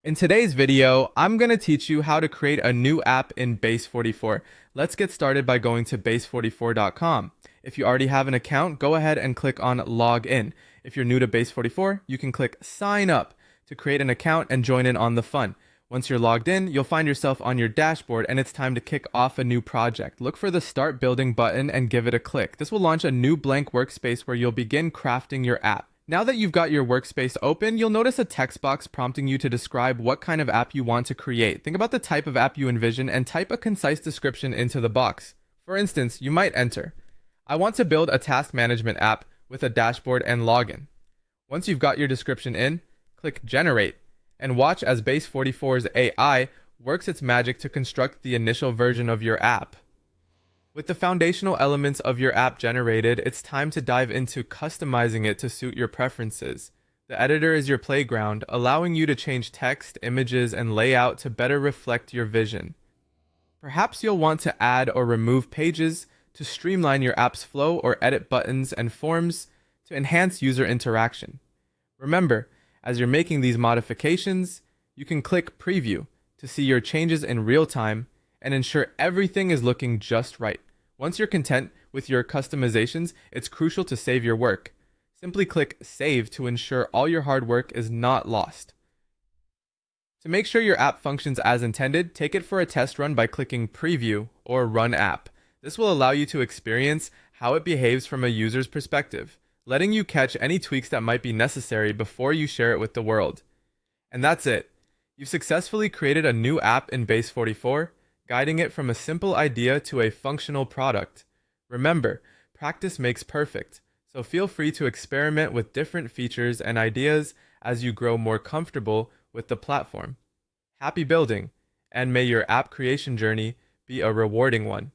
In today's video, I'm going to teach you how to create a new app in Base44. Let's get started by going to base44.com. If you already have an account, go ahead and click on Log In. If you're new to Base44, you can click Sign Up to create an account and join in on the fun. Once you're logged in, you'll find yourself on your dashboard and it's time to kick off a new project. Look for the Start Building button and give it a click. This will launch a new blank workspace where you'll begin crafting your app. Now that you've got your workspace open, you'll notice a text box prompting you to describe what kind of app you want to create. Think about the type of app you envision and type a concise description into the box. For instance, you might enter, I want to build a task management app with a dashboard and login. Once you've got your description in, click Generate, and watch as Base44's AI works its magic to construct the initial version of your app. With the foundational elements of your app generated, it's time to dive into customizing it to suit your preferences. The editor is your playground, allowing you to change text, images, and layout to better reflect your vision. Perhaps you'll want to add or remove pages to streamline your app's flow, or edit buttons and forms to enhance user interaction. Remember, as you're making these modifications, you can click Preview to see your changes in real time and ensure everything is looking just right. Once you're content with your customizations, it's crucial to save your work. Simply click Save to ensure all your hard work is not lost. To make sure your app functions as intended, take it for a test run by clicking Preview or Run App. This will allow you to experience how it behaves from a user's perspective, letting you catch any tweaks that might be necessary before you share it with the world. And that's it. You've successfully created a new app in Base44, guiding it from a simple idea to a functional product. Remember, practice makes perfect, so feel free to experiment with different features and ideas as you grow more comfortable with the platform. Happy building, and may your app creation journey be a rewarding one.